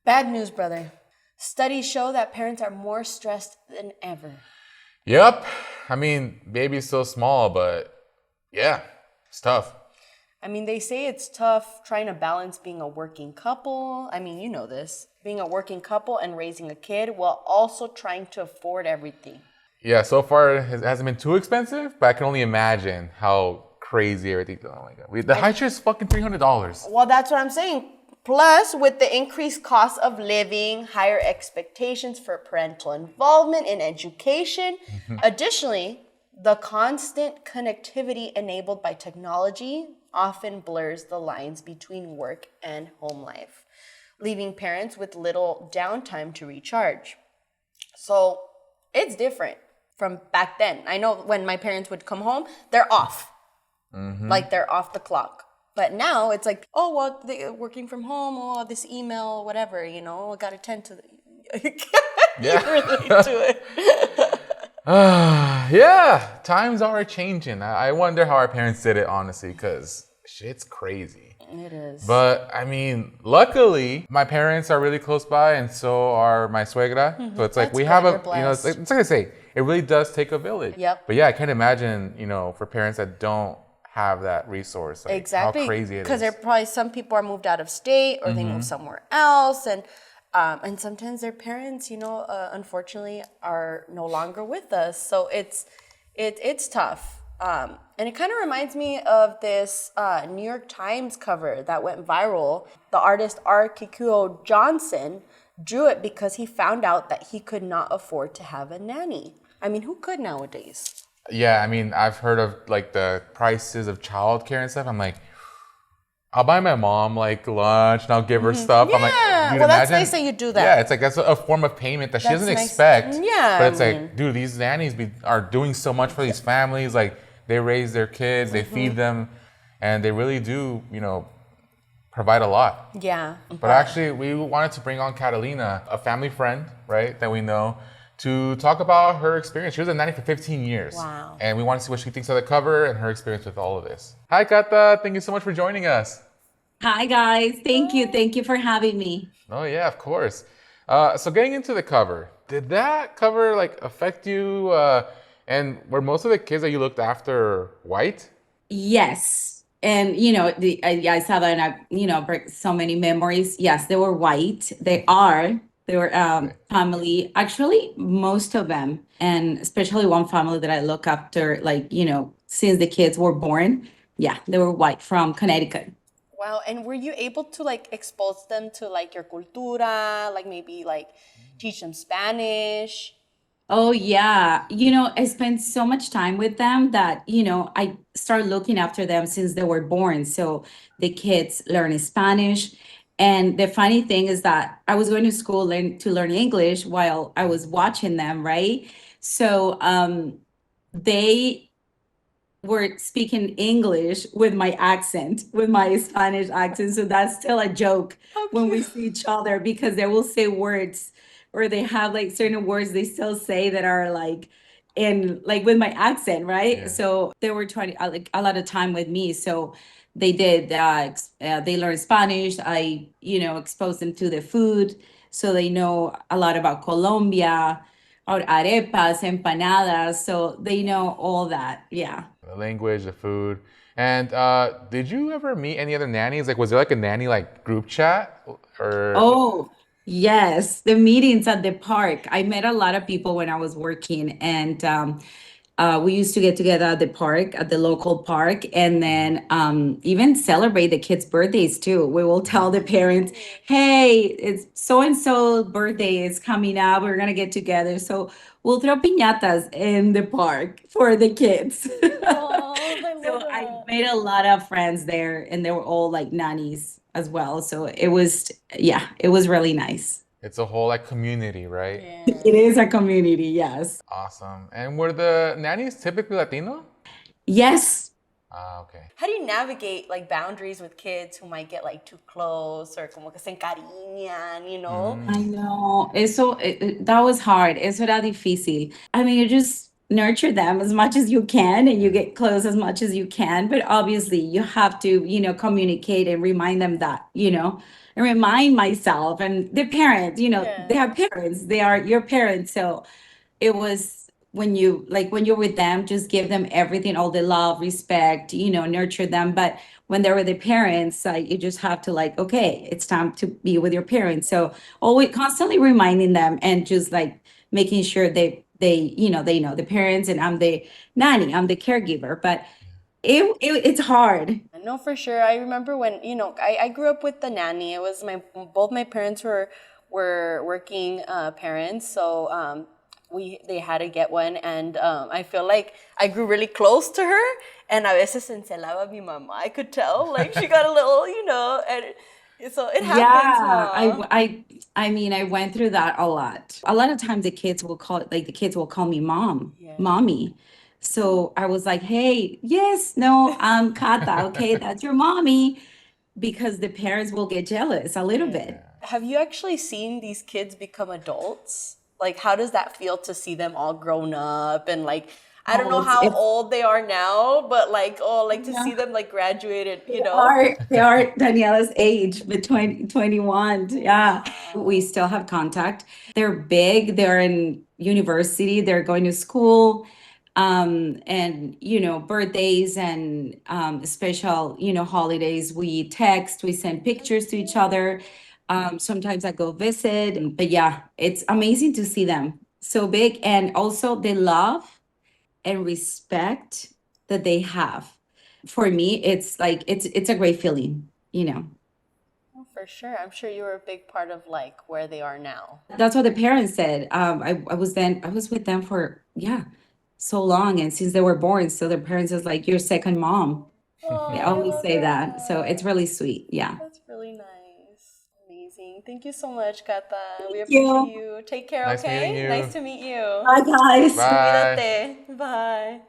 Bad news, brother. Studies show that parents are more stressed than ever. Yep. I mean, baby's so small, but yeah, it's tough. I mean, they say it's tough trying to balance being a working couple. I mean, you know this. Being a working couple and raising a kid while also trying to afford everything. Yeah, so far it hasn't been too expensive, but I can only imagine how crazy everything is. Oh my God. The high chair is fucking $300. Well, that's what I'm saying. Plus, with the increased cost of living, higher expectations for parental involvement in education. Additionally, the constant connectivity enabled by technology often blurs the lines between work and home life, leaving parents with little downtime to recharge. So it's different from back then. I know when my parents would come home, they're off. Like they're off the clock. But now it's like, oh, well, they're working from home, oh, this email, whatever, I got to tend to Yeah. relate to it. Yeah, times are changing. I wonder how our parents did it, honestly, because shit's crazy. It is. But I mean, luckily, my parents are really close by, and so are my suegra. So it's like That's we good, have you're it's blessed. like I say, it really does take a village. Yep. But yeah, I can't imagine, for parents that don't have that resource, like Exactly. how crazy it is. Because there probably some people are moved out of state or they move somewhere else. And sometimes their parents, unfortunately are no longer with us. So it's tough. And it kind of reminds me of this New York Times cover that went viral. The artist R. Kikuo Johnson drew it because he found out that he could not afford to have a nanny. I mean, who could nowadays? Yeah, I mean, I've heard of like the prices of childcare and stuff. I'm like, I'll buy my mom like lunch and I'll give her stuff. I'm like, Yeah, dude, well, that's imagine- nice that you do that. Yeah, it's like that's a form of payment that she That's doesn't nice. expect. Yeah, but it's I mean- like, dude, these nannies are doing so much for these families. Like they raise their kids, they feed them, and they really do, provide a lot. Yeah. But actually, we wanted to bring on Catalina, a family friend, right, that we know, to talk about her experience. She was a nanny for 15 years. Wow. And we want to see what she thinks of the cover and her experience with all of this. Hi, Cata. Thank you so much for joining us. Hi guys, thank you. Thank you for having me. Oh, yeah, of course. So getting into the cover, did that cover like affect you? And were most of the kids that you looked after white? Yes. And I saw that and brought so many memories. Yes, they were white. They were family. Actually, most of them, and especially one family that I look after, like, since the kids were born. Yeah, they were white from Connecticut. Wow, and were you able to like expose them to like your cultura, like maybe like teach them Spanish? Oh yeah. I spent so much time with them that, I started looking after them since they were born. So the kids learn Spanish. And the funny thing is that I was going to school to learn English while I was watching them, right? So they were speaking English with my accent, with my Spanish accent. So that's still a joke when we see each other because they will say words or they have like certain words they still say that are like in like with my accent, right? Yeah. So they were trying like a lot of time with me. So they did they learned Spanish. I exposed them to the food so they know a lot about Colombia or arepas, empanadas. So they know all that. Yeah. The language, the food. And did you ever meet any other nannies? Like, was there like a nanny like group chat? Or Oh, yes, the meetings at the park. I met a lot of people when I was working, and we used to get together at the park, at the local park, and then even celebrate the kids' birthdays too. We will tell the parents, hey, it's so and so birthday is coming up. We're gonna get together. So we'll throw piñatas in the park for the kids. Oh, I So love I that. made a lot of friends there, and they were all like nannies as well. So it was, yeah, it was really nice. it's a whole like community, right? It is a community, yes. Awesome. And were the nannies typically Latino? Yes. Ah, okay. How do you navigate like boundaries with kids who might get like too close or como que se encariñan? I know. That was hard. Eso era difícil. I mean, you just nurture them as much as you can and you get close as much as you can. But obviously, you have to, communicate and remind them that, and remind myself and the parents, they Yeah. have parents, they are your parents. So it was when you're with them, just give them everything, all the love, respect, nurture them. But when they're with the parents, like you just have to like, okay, it's time to be with your parents. So always constantly reminding them and just like making sure they know the parents, and I'm the nanny, I'm the caregiver. But it's hard. No, for sure. I remember when, I grew up with the nanny. It was both my parents were working parents, so they had to get one, and I feel like I grew really close to her, and a veces encelaba mi mamá. I could tell, like she got a little, and so it happens, Yeah, huh? I mean, I went through that a lot. A lot of times the kids will call me mom, Yeah. mommy. So I was like, hey, yes, no, I'm Kata, okay, that's your mommy, because the parents will get jealous a little Yeah. bit. Have you actually seen these kids become adults? Like, how does that feel to see them all grown up and like, I don't Oh, know how it's old they are now, but like, oh, like to yeah. see them like graduated, They are Daniela's age, between 21. Yeah. We Wow. still have contact. They're big, they're in university, they're going to school. And birthdays and special, holidays, we text, we send pictures to each other. Sometimes I go visit, but yeah, it's amazing to see them so big, and also the love and respect that they have. For me, it's like it's a great feeling, Oh, for sure. I'm sure you were a big part of like where they are now. That's what the parents said. I was with them for, yeah, so long, and since they were born, so their parents is like your second mom. Oh, They I always love say that. So it's that. really sweet. Yeah. That's really nice. Amazing. Thank you so much, Kata. We Thank appreciate you. you. Take care, Nice meeting okay? Nice you. to meet you. Bye, guys. Bye. Cuídate. Bye.